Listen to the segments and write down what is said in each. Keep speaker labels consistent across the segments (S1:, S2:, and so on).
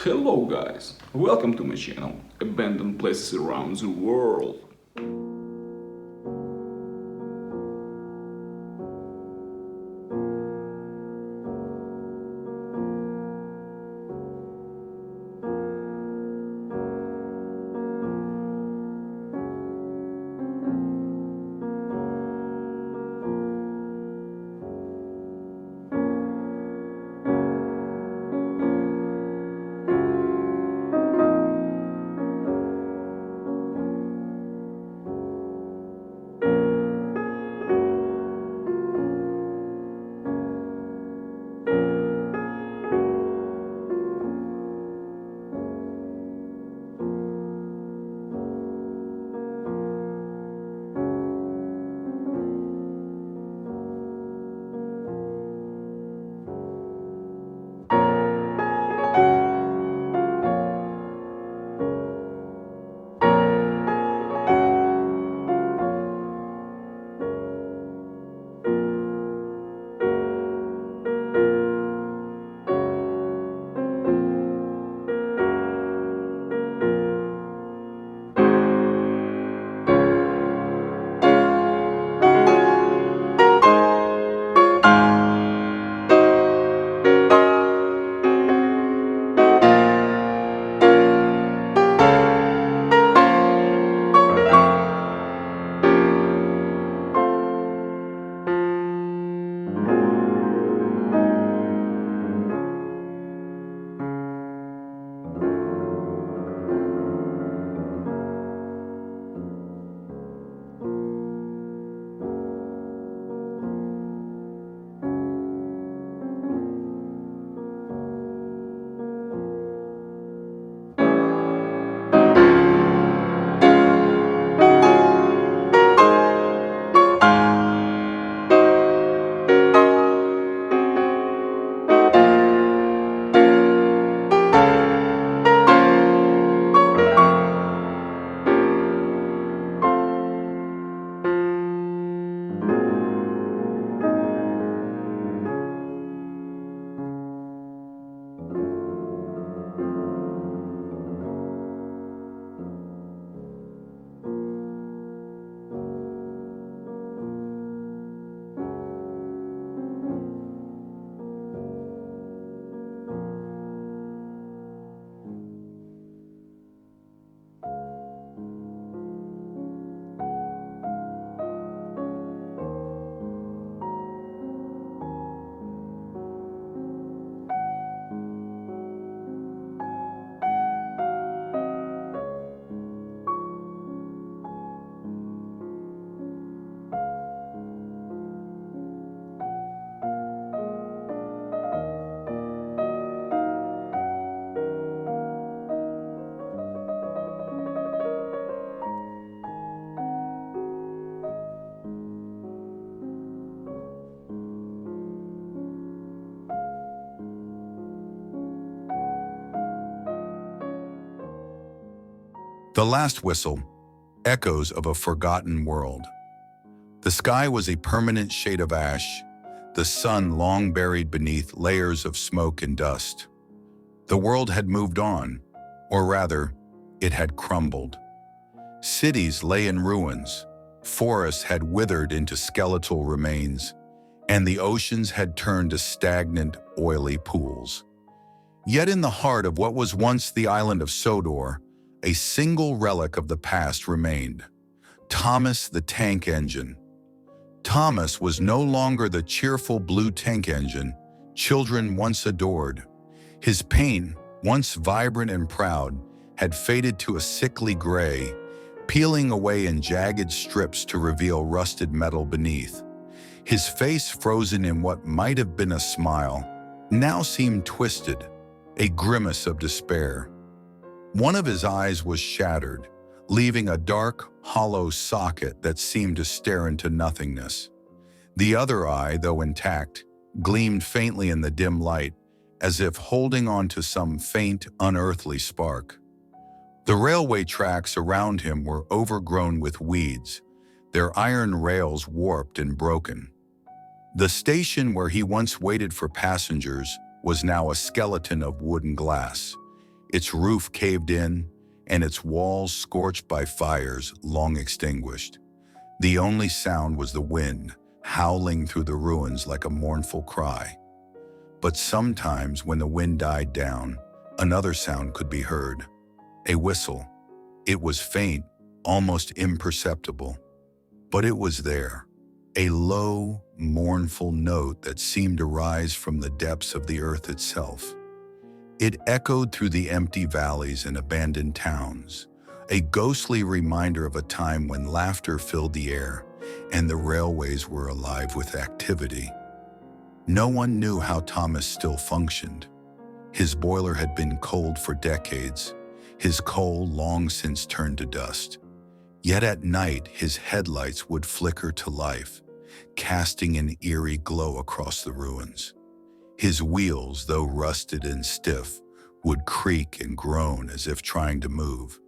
S1: Hello guys, welcome to my channel, Abandoned Places Around the World.
S2: The Last Whistle, echoes of a forgotten world. The sky was a permanent shade of ash, the sun long buried beneath layers of smoke and dust. The world had moved on, or rather, it had crumbled. Cities lay in ruins, forests had withered into skeletal remains, and the oceans had turned to stagnant, oily pools. Yet in the heart of what was once the island of Sodor, a single relic of the past remained: Thomas the Tank Engine. Thomas was no longer the cheerful blue tank engine children once adored. His paint, once vibrant and proud, had faded to a sickly gray, peeling away in jagged strips to reveal rusted metal beneath. His face, frozen in what might have been a smile, now seemed twisted, a grimace of despair. One of his eyes was shattered, leaving a dark, hollow socket that seemed to stare into nothingness. The other eye, though intact, gleamed faintly in the dim light, as if holding on to some faint, unearthly spark. The railway tracks around him were overgrown with weeds, their iron rails warped and broken. The station where he once waited for passengers was now a skeleton of wooden glass, its roof caved in, and its walls scorched by fires long extinguished. The only sound was the wind, howling through the ruins like a mournful cry. But sometimes when the wind died down, another sound could be heard. A whistle. It was faint, almost imperceptible. But it was there. A low, mournful note that seemed to rise from the depths of the earth itself. It echoed through the empty valleys and abandoned towns, a ghostly reminder of a time when laughter filled the air and the railways were alive with activity. No one knew how Thomas still functioned. His boiler had been cold for decades, his coal long since turned to dust. Yet at night, his headlights would flicker to life, casting an eerie glow across the ruins. His wheels, though rusted and stiff, would creak and groan as if trying to move.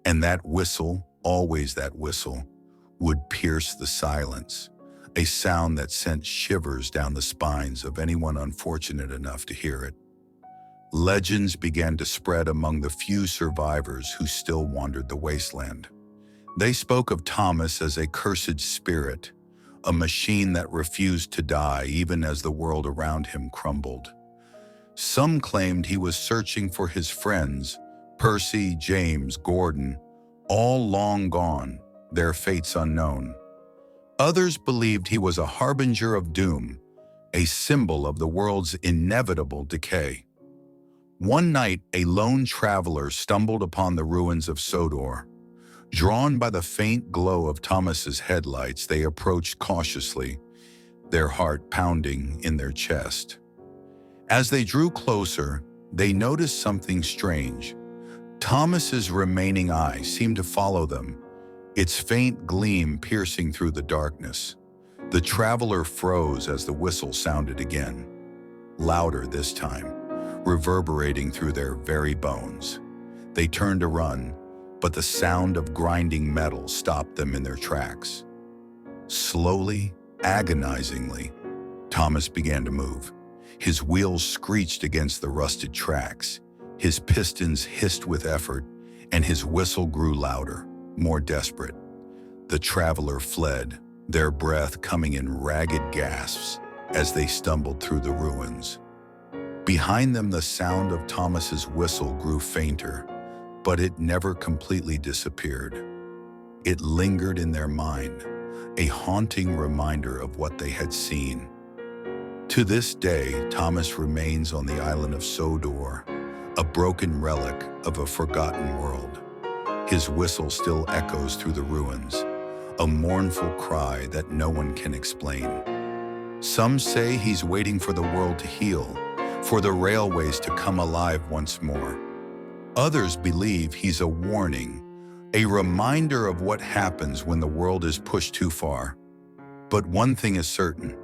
S2: And that whistle, always that whistle, would pierce the silence, a sound that sent shivers down the spines of anyone unfortunate enough to hear it. Legends began to spread among the few survivors who still wandered the wasteland. They spoke of Thomas as a cursed spirit, a machine that refused to die even as the world around him crumbled. Some claimed he was searching for his friends, Percy, James, Gordon, all long gone, their fates unknown. Others believed he was a harbinger of doom, a symbol of the world's inevitable decay. One night, a lone traveler stumbled upon the ruins of Sodor. Drawn by the faint glow of Thomas's headlights, they approached cautiously, their heart pounding in their chest. As they drew closer, they noticed something strange. Thomas's remaining eye seemed to follow them, its faint gleam piercing through the darkness. The traveler froze as the whistle sounded again, louder this time, reverberating through their very bones. They turned to run, but the sound of grinding metal stopped them in their tracks. Slowly, agonizingly, Thomas began to move. His wheels screeched against the rusted tracks, his pistons hissed with effort, and his whistle grew louder, more desperate. The traveler fled, their breath coming in ragged gasps as they stumbled through the ruins. Behind them, the sound of Thomas's whistle grew fainter, but it never completely disappeared. It lingered in their mind, a haunting reminder of what they had seen. To this day, Thomas remains on the island of Sodor, a broken relic of a forgotten world. His whistle still echoes through the ruins, a mournful cry that no one can explain. Some say he's waiting for the world to heal, for the railways to come alive once more. Others believe he's a warning, a reminder of what happens when the world is pushed too far. But one thing is certain,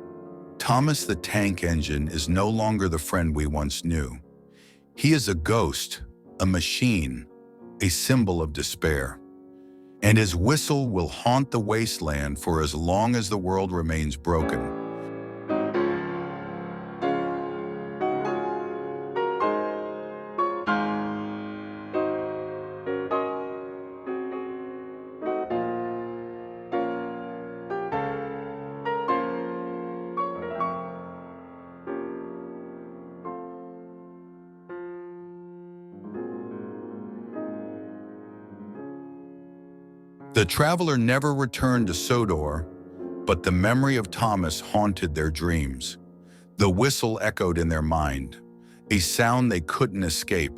S2: Thomas the Tank Engine is no longer the friend we once knew. He is a ghost, a machine, a symbol of despair. And his whistle will haunt the wasteland for as long as the world remains broken. The traveler never returned to Sodor, but the memory of Thomas haunted their dreams. The whistle echoed in their mind, a sound they couldn't escape.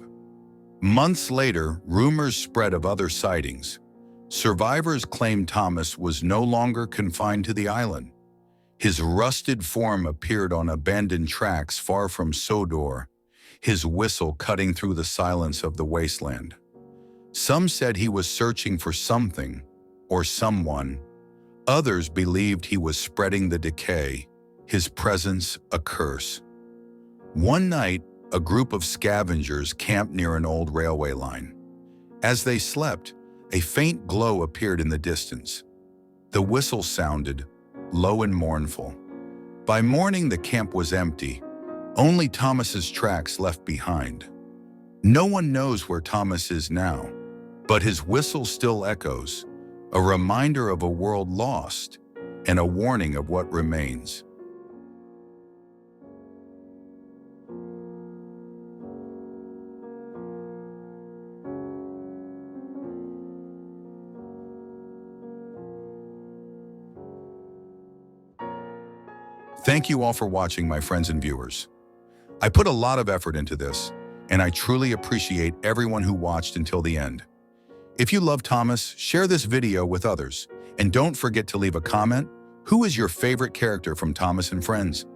S2: Months later, rumors spread of other sightings. Survivors claimed Thomas was no longer confined to the island. His rusted form appeared on abandoned tracks far from Sodor, his whistle cutting through the silence of the wasteland. Some said he was searching for something or someone. Others believed he was spreading the decay, his presence a curse. One night, a group of scavengers camped near an old railway line. As they slept, a faint glow appeared in the distance. The whistle sounded, low and mournful. By morning, the camp was empty, only Thomas's tracks left behind. No one knows where Thomas is now, but his whistle still echoes, a reminder of a world lost and a warning of what remains. Thank you all for watching, my friends and viewers. I put a lot of effort into this, and I truly appreciate everyone who watched until the end. If you love Thomas, share this video with others, and don't forget to leave a comment. Who is your favorite character from Thomas and Friends?